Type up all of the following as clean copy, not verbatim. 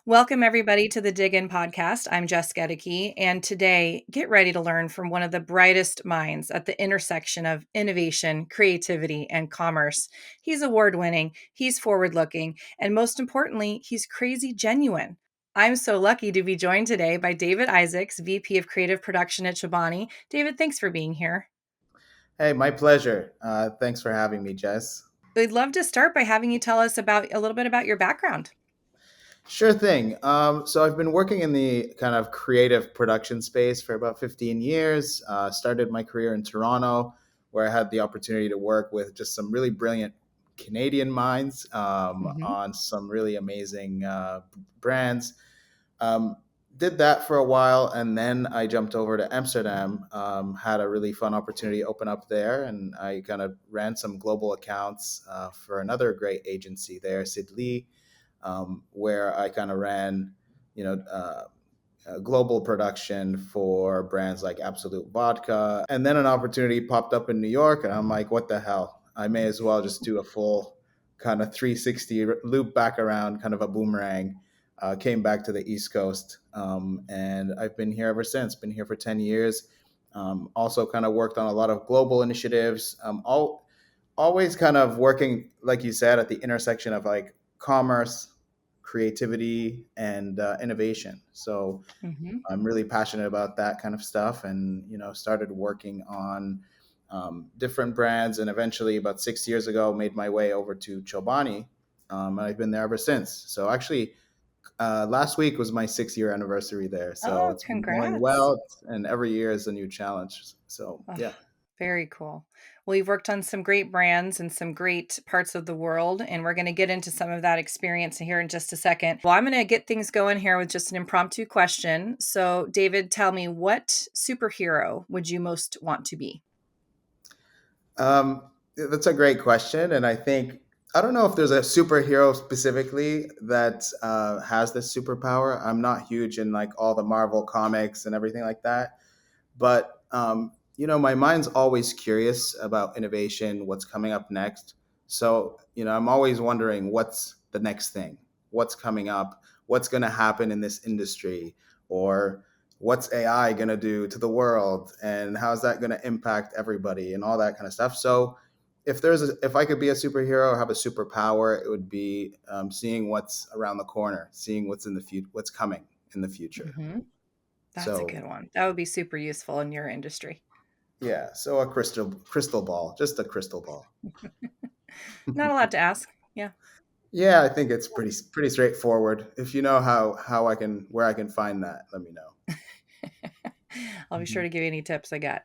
Welcome, everybody, to the Dig In podcast. I'm Jess Gedeke, and today, get ready to learn from one of the brightest minds at the intersection of innovation, creativity, and commerce. He's award winning, he's forward looking, and most importantly, he's crazy genuine. I'm so lucky to be joined today by David Isaacs, VP of Creative Production at Chobani. David, thanks for being here. Hey, my pleasure. Thanks for having me, Jess. We'd love to start by having you tell us about a little bit about your background. Sure thing. So I've been working in the kind of creative production space for about 15 years. Started my career in Toronto, where I had the opportunity to work with just some really brilliant Canadian minds Mhm. on some really amazing brands. Um, did that for a while, and then I jumped over to Amsterdam. Had a really fun opportunity open up there, and I kind of ran some global accounts for another great agency there, Sid Lee, where I kind of ran, you know, global production for brands like Absolute Vodka. And then an opportunity popped up in New York, and I'm like, what the hell? I may as well just do a full kind of 360 loop back around, kind of a boomerang. Came back to the East Coast, and I've been here ever since. Been here for 10 years. Also, kind of worked on a lot of global initiatives. Always kind of working, like you said, at the intersection of like commerce, creativity, and innovation. So Mhm. I'm really passionate about that kind of stuff, and started working on different brands, and eventually, about 6 years ago, made my way over to Chobani, and I've been there ever since. So actually, last week was my 6 year anniversary there, so Oh, it's been going congrats. well, and every year is a new challenge. So Oh, yeah. very cool. Well, you've worked on some great brands and some great parts of the world, and we're going to get into some of that experience here in just a second. Well, I'm going to get things going here with just an impromptu question. So, David, tell me, what superhero would you most want to be? That's a great question, and I think I don't know if there's a superhero specifically that has this superpower. I'm not huge in like all the Marvel comics and everything like that, but my mind's always curious about innovation, what's coming up next. So I'm always wondering what's the next thing, what's coming up, what's going to happen in this industry, or what's AI going to do to the world, and how's that going to impact everybody, and all that kind of stuff. So if I could be a superhero or have a superpower, it would be seeing what's around the corner, seeing what's in the future, what's coming in the future. Hmm. That's a So good one. That would be super useful in your industry. yeah, so a crystal ball, just a crystal ball. Not a lot to ask. Yeah. Yeah, I think it's pretty straightforward. If you know how I can where I can find that, let me know. I'll be sure Mhm. to give you any tips I got.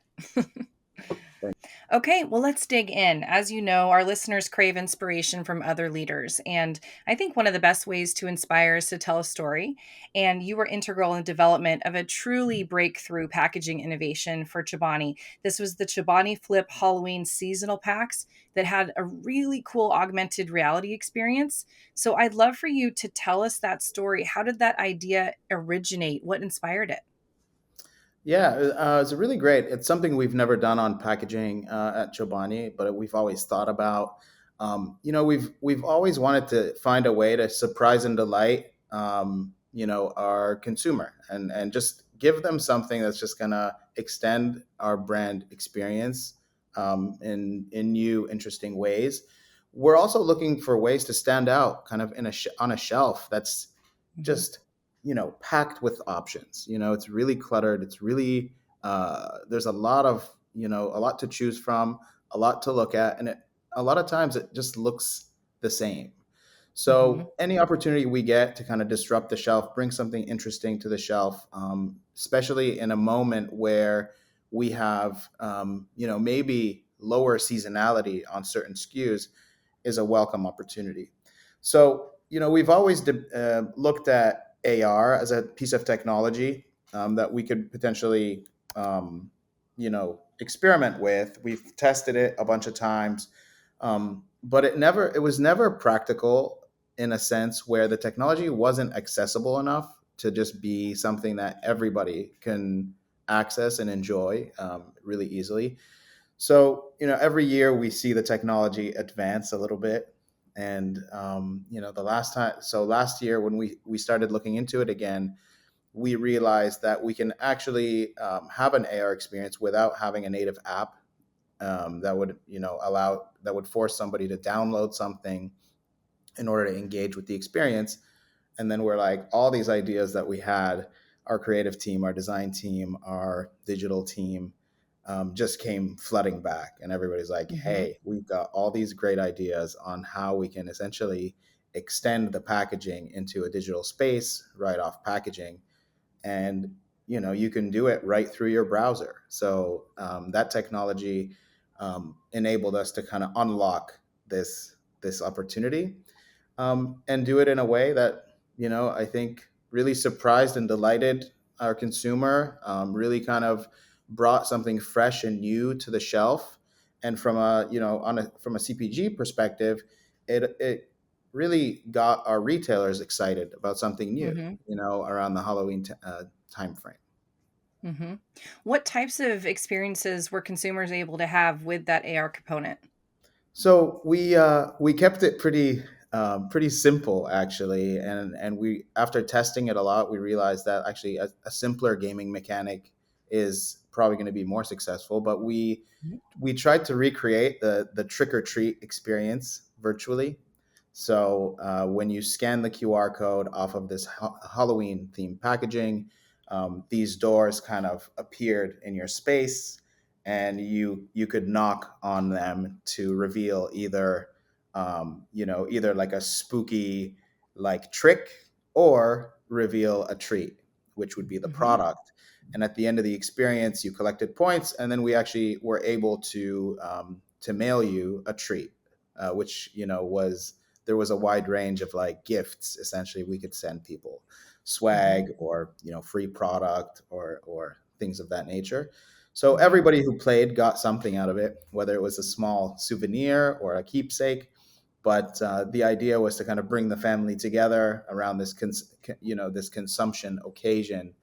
Thank- Okay, well, let's dig in. As you know, our listeners crave inspiration from other leaders. And I think one of the best ways to inspire is to tell a story. And you were integral in the development of a truly breakthrough packaging innovation for Chobani. This was the Chobani Flip Halloween seasonal packs that had a really cool augmented reality experience. So I'd love for you to tell us that story. How did that idea originate? What inspired it? Yeah, it's really great. It's something we've never done on packaging at Chobani, but we've always thought about. We've always wanted to find a way to surprise and delight, our consumer, and just give them something that's just gonna extend our brand experience in new, interesting ways. We're also looking for ways to stand out, kind of on a shelf that's Mhm. just packed with options. It's really cluttered. It's really there's a lot to choose from, a lot to look at, and a lot of times it just looks the same. Mhm. So any opportunity we get to kind of disrupt the shelf, bring something interesting to the shelf, especially in a moment where we have maybe lower seasonality on certain SKUs, is a welcome opportunity. So, we've always looked at AR as a piece of technology that we could potentially, experiment with. We've tested it a bunch of times, but it was never practical in a sense where the technology wasn't accessible enough to just be something that everybody can access and enjoy really easily. So, every year we see the technology advance a little bit. And the last time, so last year when we started looking into it again, we realized that we can actually have an AR experience without having a native app that would allow that would force somebody to download something in order to engage with the experience. And then we're like, all these ideas that we had, our creative team, our design team, our digital team, just came flooding back. And everybody's like, Hmm. hey, we've got all these great ideas on how we can essentially extend the packaging into a digital space right off packaging. And you can do it right through your browser. So that technology enabled us to kind of unlock this opportunity, and do it in a way that I think really surprised and delighted our consumer. Really kind of brought something fresh and new to the shelf, and from a from a CPG perspective, it really got our retailers excited about something new. Hmm. Around the Halloween time frame. Hmm. What types of experiences were consumers able to have with that AR component? So we kept it pretty simple actually, and we after testing it a lot, we realized that actually a simpler gaming mechanic is probably going to be more successful. But we tried to recreate the trick or treat experience virtually. So when you scan the QR code off of this Halloween themed packaging, these doors kind of appeared in your space, and you could knock on them to reveal either like a spooky like trick, or reveal a treat, which would be the Hmm. product. And at the end of the experience, you collected points, and then we actually were able to mail you a treat, which was there was a wide range of like gifts. Essentially, we could send people Hmm. swag, or free product, or things of that nature. So Hmm. everybody who played got something out of it, whether it was a small souvenir or a keepsake. But the idea was to kind of bring the family together around this consumption occasion,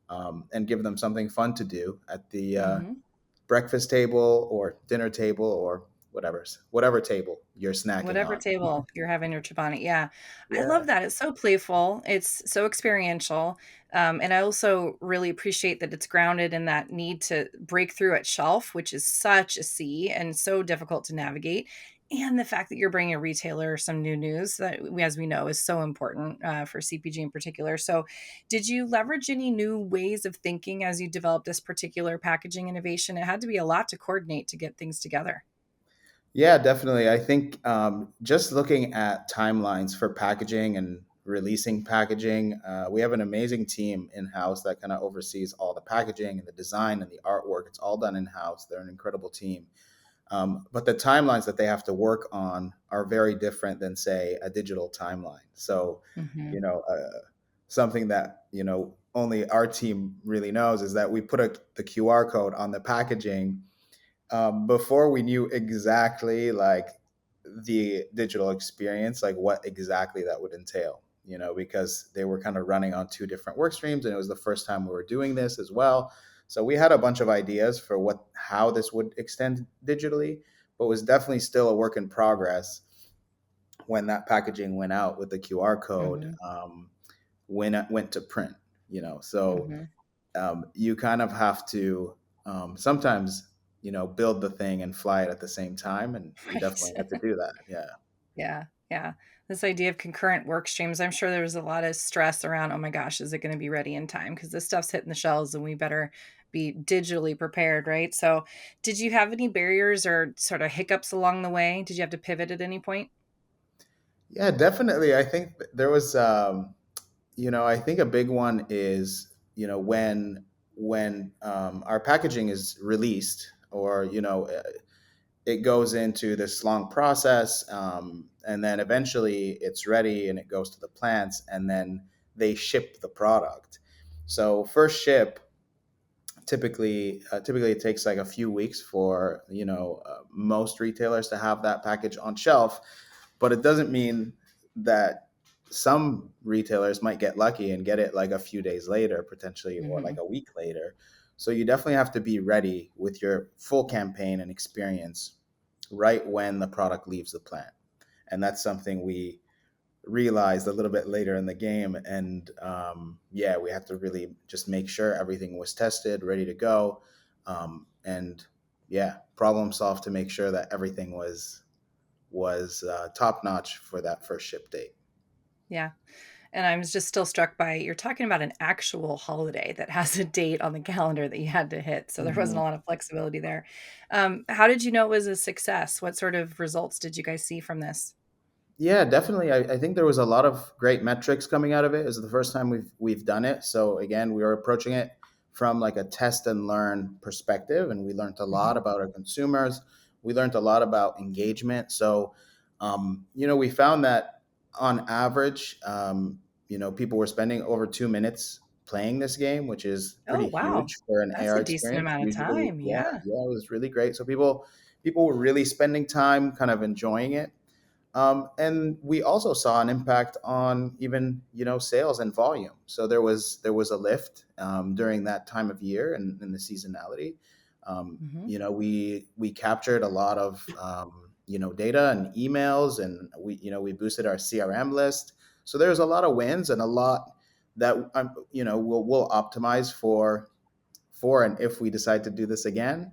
and give them something fun to do at the Hmm. breakfast table or dinner table, or whatever table you're snacking Whatever on. table you're having your Chobani. Yeah. I Yeah. love that. It's so playful. It's so experiential. And I also really appreciate that it's grounded in that need to break through at shelf, which is such a sea and so difficult to navigate. And the fact that you're bringing a retailer some new news that, as we know, is so important for CPG in particular. So, did you leverage any new ways of thinking as you developed this particular packaging innovation? It had to be a lot to coordinate to get things together. Yeah, definitely. I think just looking at timelines for packaging and releasing packaging, we have an amazing team in house that kind of oversees all the packaging and the design and the artwork. It's all done in house. They're an incredible team. But the timelines that they have to work on are very different than, say, a digital timeline. So, Hmm. you know, something that only our team really knows is that we put the QR code on the packaging before we knew exactly like the digital experience, like what exactly that would entail. Because they were kind of running on two different work streams, and it was the first time we were doing this as well. So we had a bunch of ideas for how this would extend digitally, but was definitely still a work in progress when that packaging went out with the QR code, Hmm. when it went to print. So Hmm. you kind of have to sometimes build the thing and fly it at the same time, and we Right. definitely had to do that. Yeah. Yeah, yeah. This idea of concurrent work streams, I'm sure there was a lot of stress around, oh my gosh, is it going to be ready in time? Because this stuff's hitting the shelves and we better be digitally prepared, right? So, did you have any barriers or sort of hiccups along the way? Did you have to pivot at any point? Yeah, definitely. I think there was I think a big one is when our packaging is released, or it goes into this long process, and then eventually it's ready and it goes to the plants, and then they ship the product. So first ship, typically it takes like a few weeks for most retailers to have that package on shelf. But it doesn't mean that some retailers might get lucky and get it like a few days later potentially, or like Hmm. a week later. So you definitely have to be ready with your full campaign and experience right when the product leaves the plant. and that's something we realized a little bit later in the game. And yeah, we had to really just make sure everything was tested, ready to go, and yeah, problem solved to make sure that everything was top notch for that first ship date. Yeah. And I'm just still struck by you're talking about an actual holiday that has a date on the calendar that you had to hit. So there wasn't a Mhm. lot of flexibility there. How did you know it was a success? What sort of results did you guys see from this? Yeah, definitely. I think there was a lot of great metrics coming out of it. It was the first time we've done it. So again, we were approaching it from like a test and learn perspective, and we learned a lot Mhm. about our consumers. We learned a lot about engagement. So, we found that on average, people were spending over 2 minutes playing this game, which is Oh, pretty wow. huge for an That's AR a decent experience. amount of Usually, time. yeah, Yeah. yeah, it was really great. So people were really spending time, kind of enjoying it, and we also saw an impact on even sales and volume. So there was a lift during that time of year and in the seasonality. Mhm. We captured a lot of data and emails, and we boosted our CRM list. So there's a lot of wins and a lot that we'll optimize for and if we decide to do this again.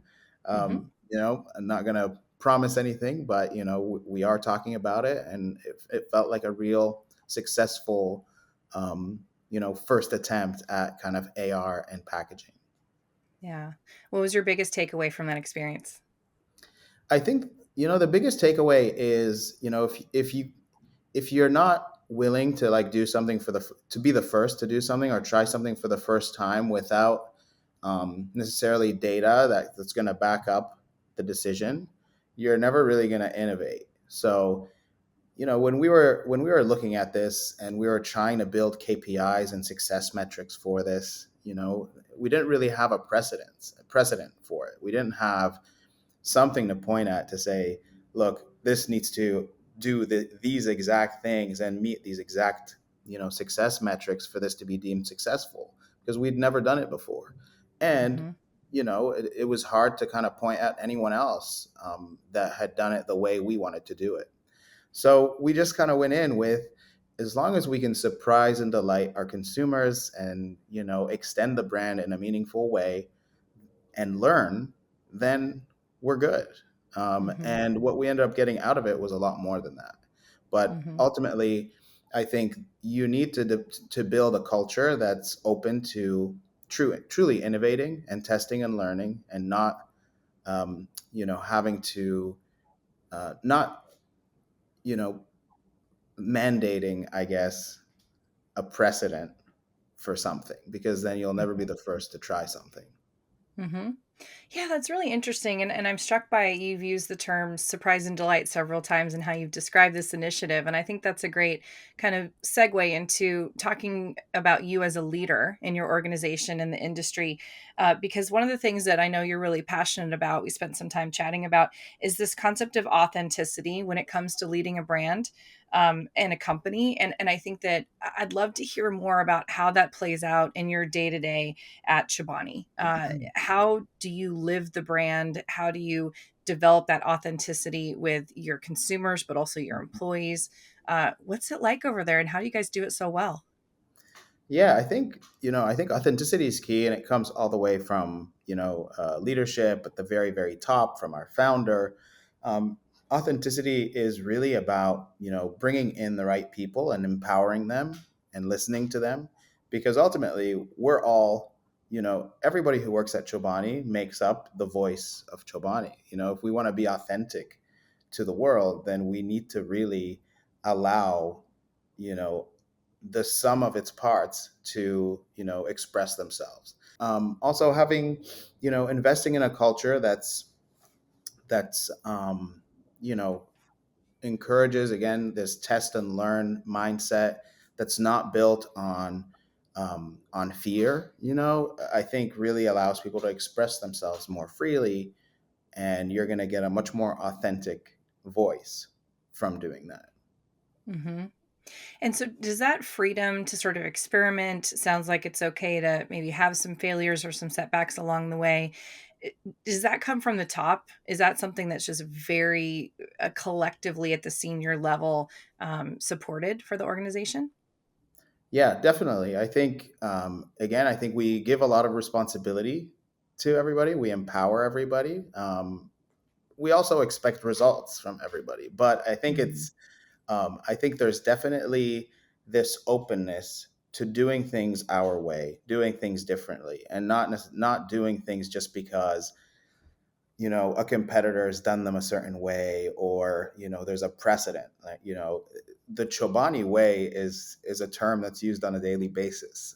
Mhm. I'm not going to promise anything, but we are talking about it, and it felt like a real successful, first attempt at kind of AR and packaging. Yeah. What was your biggest takeaway from that experience? I think the biggest takeaway is if you're not willing to like do something to be the first to do something or try something for the first time without necessarily data that's going to back up the decision, you're never really going to innovate. So when we were looking at this and we were trying to build KPIs and success metrics for this, we didn't really have a precedent for it. We didn't have something to point at to say, look, this needs to do these exact things and meet these exact success metrics for this to be deemed successful, because we'd never done it before. And Mhm. it was hard to kind of point at anyone else that had done it the way we wanted to do it. So we just kind of went in with, as long as we can surprise and delight our consumers and extend the brand in a meaningful way and learn, then we're good. Mhm. And what we ended up getting out of it was a lot more than that. But Mhm. ultimately, I think you need to build a culture that's open to truly innovating and testing and learning, and not having to not you know mandating, I guess, a precedent for something, because then you'll never be Mhm. the first to try something. Mhm. Yeah, that's really interesting. And I'm struck by you've used the term surprise and delight several times and how you've described this initiative. And I think that's a great kind of segue into talking about you as a leader in your organization and the industry. Because one of the things that I know you're really passionate about, we spent some time chatting about, is this concept of authenticity when it comes to leading a brand. And a company. And I think that I'd love to hear more about how that plays out in your day to day at Chobani. How do you live the brand? How do you develop that authenticity with your consumers, but also your employees? What's it like over there, and how do you guys do it so well? Yeah, I think authenticity is key, and it comes all the way from leadership at the very very top, from our founder. Um, Authenticity is really about bringing in the right people and empowering them and listening to them, because ultimately we're all everybody who works at Chobani makes up the voice of Chobani. If we want to be authentic to the world, then we need to really allow you know the sum of its parts to express themselves. Also having investing in a culture that's you know encourages, again, this test and learn mindset, that's not built on fear, I think really allows people to express themselves more freely, and you're going to get a much more authentic voice from doing that. Hmm. And so, does that freedom to sort of experiment, sounds like it's okay to maybe have some failures or some setbacks along the way. Does that come from the top? Is that something that's just very collectively at the senior level supported for the organization? Yeah, definitely. I think, again, I think we give a lot of responsibility to everybody. We empower everybody. We also expect results from everybody. But Mhm. I think there's definitely this openness to doing things our way, doing things differently, and not doing things just because a competitor has done them a certain way, or there's a precedent. Like, the Chobani way is a term that's used on a daily basis,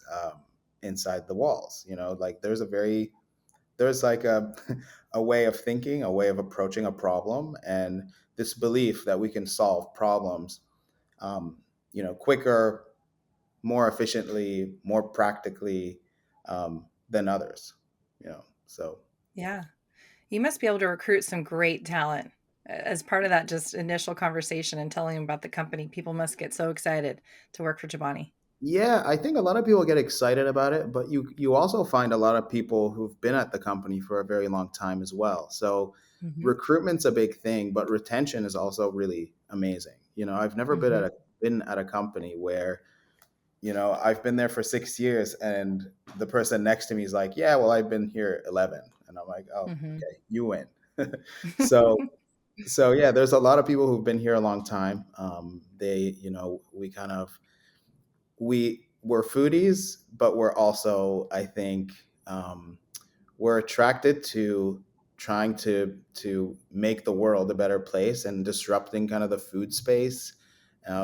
inside the walls. Like there's like a a way of thinking, a way of approaching a problem, and this belief that we can solve problems, quicker, more efficiently, more practically, than others. So Yeah. You must be able to recruit some great talent. As part of that just initial conversation and telling them about the company, people must get so excited to work for Chobani. yeah, I think a lot of people get excited about it, but you also find a lot of people who've been at the company for a very long time as well. So Mhm. recruitment's a big thing, but retention is also really amazing. I've never Mhm. been at a company where I've been there for 6 years, and the person next to me is like, "Yeah, well, I've been here 11," and I'm like, "Oh, Mhm. okay, you win." so so yeah, there's a lot of people who've been here a long time. We kind of we're foodies, but we're also, I think, we're attracted to trying to make the world a better place and disrupting kind of the food space.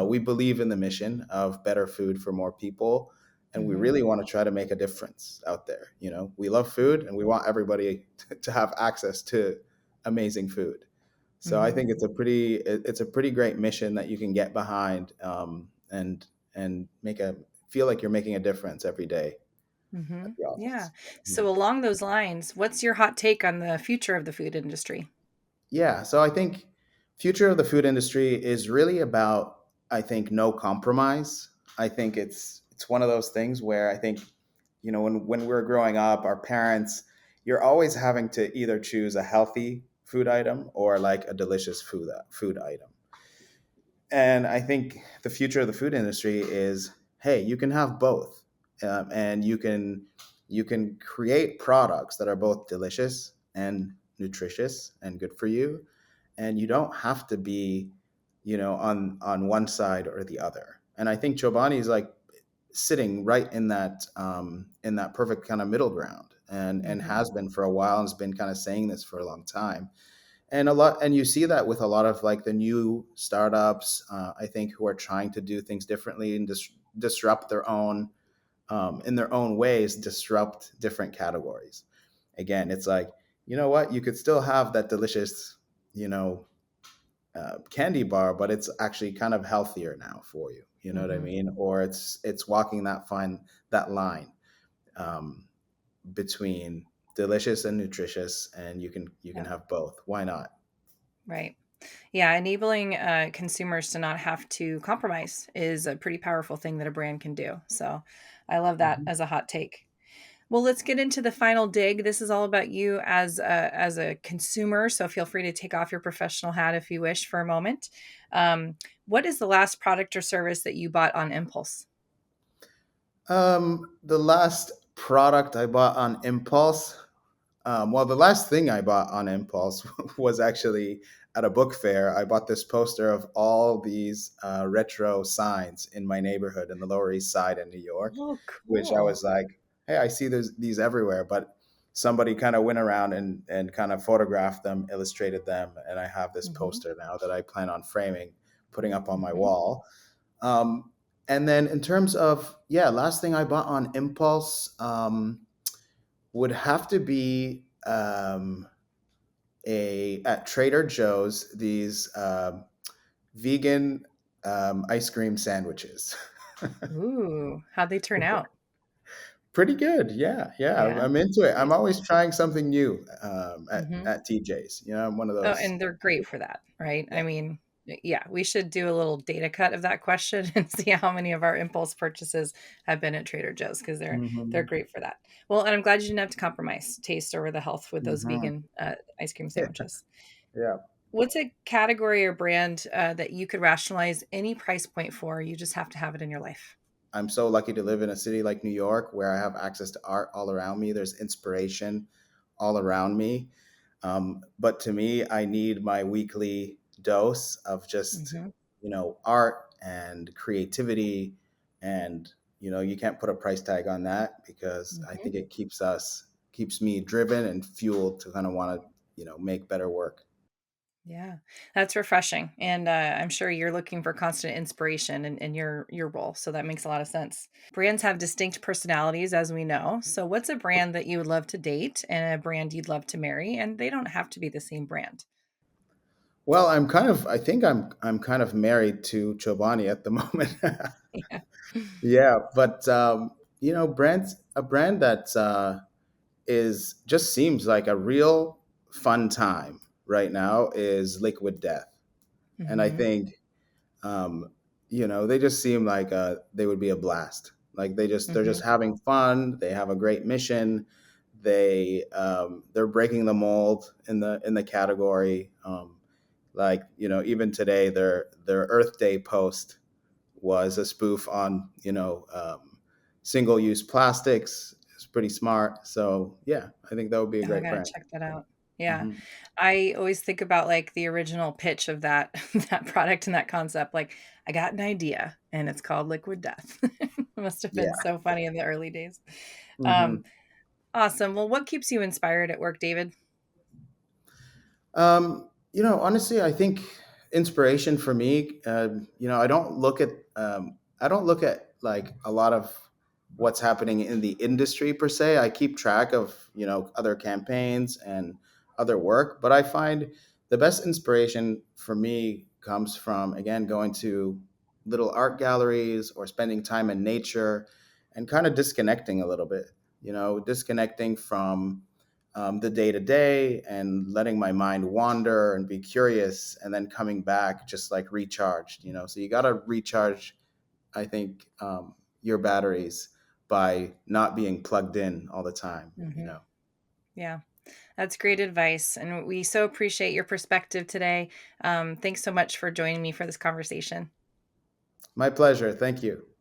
We believe in the mission of better food for more people, and we Mhm. really want to try to make a difference out there. We love food, and we want everybody to have access to amazing food. So I Mhm. think it's a pretty great mission that you can get behind, and make a feel like you're making a difference every day at Mhm. the Yeah. office. So along those lines, what's your hot take on the future of the food industry? Yeah, so I think future of the food industry is really about, I think, no compromise. I think it's one of those things where I think, when we were growing up, our parents, you're always having to either choose a healthy food item or like a delicious food item. And I think the future of the food industry is, hey, you can have both, and you can create products that are both delicious and nutritious and good for you, and you don't have to be, on one side or the other. And I think Chobani is like sitting right in that perfect kind of middle ground, and Mhm. has been for a while, and has been kind of saying this for a long time. And you see that with a lot of like the new startups, I think, who are trying to do things differently and disrupt their own, in their own ways, disrupt different categories. Again, it's like, you know what, you could still have that delicious, you know candy bar, but it's actually kind of healthier now for you. You know what I Mhm. mean? Or it's walking that line, um, between delicious and nutritious, and you can Yeah. have both. Why not? Right. Yeah, enabling consumers to not have to compromise is a pretty powerful thing that a brand can do. So, I love that Mhm. as a hot take. Well, let's get into the final dig. This is all about you as a consumer, so feel free to take off your professional hat if you wish for a moment. What is the last product or service that you bought on impulse? The last product I bought on impulse, well, the last thing I bought on impulse was actually at a book fair. I bought this poster of all these retro signs in my neighborhood in the Lower East Side in New York, Oh, which I cool. was like, hey, I see these everywhere. But somebody kind of went around and kind of photographed them, illustrated them, and I have this Mhm. poster now that I plan on framing, putting up on my Mhm. wall. Um, and then in terms of, yeah, last thing I bought on impulse, would have to be, a at Trader Joe's, these vegan, ice cream sandwiches. Ooh, how'd they turn out? Pretty good, yeah, yeah. Yeah. I'm into it. I'm Nice. always trying something new, at Mhm. TJ's. I'm one of Oh, those. and they're great for that, right? Yeah, I mean, Yeah, we should do a little data cut of that question and see how many of our impulse purchases have been at Trader Joe's because they're Hmm. great for that. Well, and I'm glad you didn't have to compromise taste over the health with those Hmm. vegan ice cream Yeah. sandwiches. Yeah. What's a category or brand that you could rationalize any price point for? You just have to have it in your life. I'm so lucky to live in a city like New York where I have access to art all around me. There's inspiration all around me. But to me, I need my weekly dose of just, Hmm. art and creativity. And, you can't put a price tag on that because I Hmm. think it keeps me driven and fueled to kind of want to, make better work. Yeah, that's refreshing, and I'm sure you're looking for constant inspiration in your role, so that makes a lot of sense. Brands have distinct personalities, as we know. So, what's a brand that you would love to date, and a brand you'd love to marry? And they don't have to be the same brand. Well, I think I'm kind of married to Chobani at the moment. Yeah. Yeah, but a brand that is just seems like a real fun time right now is Liquid Death, and I Hmm. think they just seem like they would be a blast. Like they're just Hmm. having fun. They have a great mission. They're breaking the mold in the category. Like even today, their Earth Day post was a spoof on single use plastics. It's pretty smart. So yeah, I think that would be a Oh, I great gotta brand. check that out. Yeah, Hmm. I always think about like the original pitch of that that product and that concept. Like, I got an idea, and it's called Liquid Death. It must have been Yeah. so funny in the early days. Hmm. Um, Awesome. Well, what keeps you inspired at work, David? Honestly, I think inspiration for me, I don't look at like a lot of what's happening in the industry per se. I keep track of, other campaigns and other work, but I find the best inspiration for me comes from, again, going to little art galleries or spending time in nature and kind of disconnecting a little bit, disconnecting from the day to day and letting my mind wander and be curious and then coming back just like recharged, so you got to recharge, I think, your batteries by not being plugged in all the time. Hmm. Yeah, that's great advice. And we so appreciate your perspective today. Thanks so much for joining me for this conversation. My pleasure, thank you.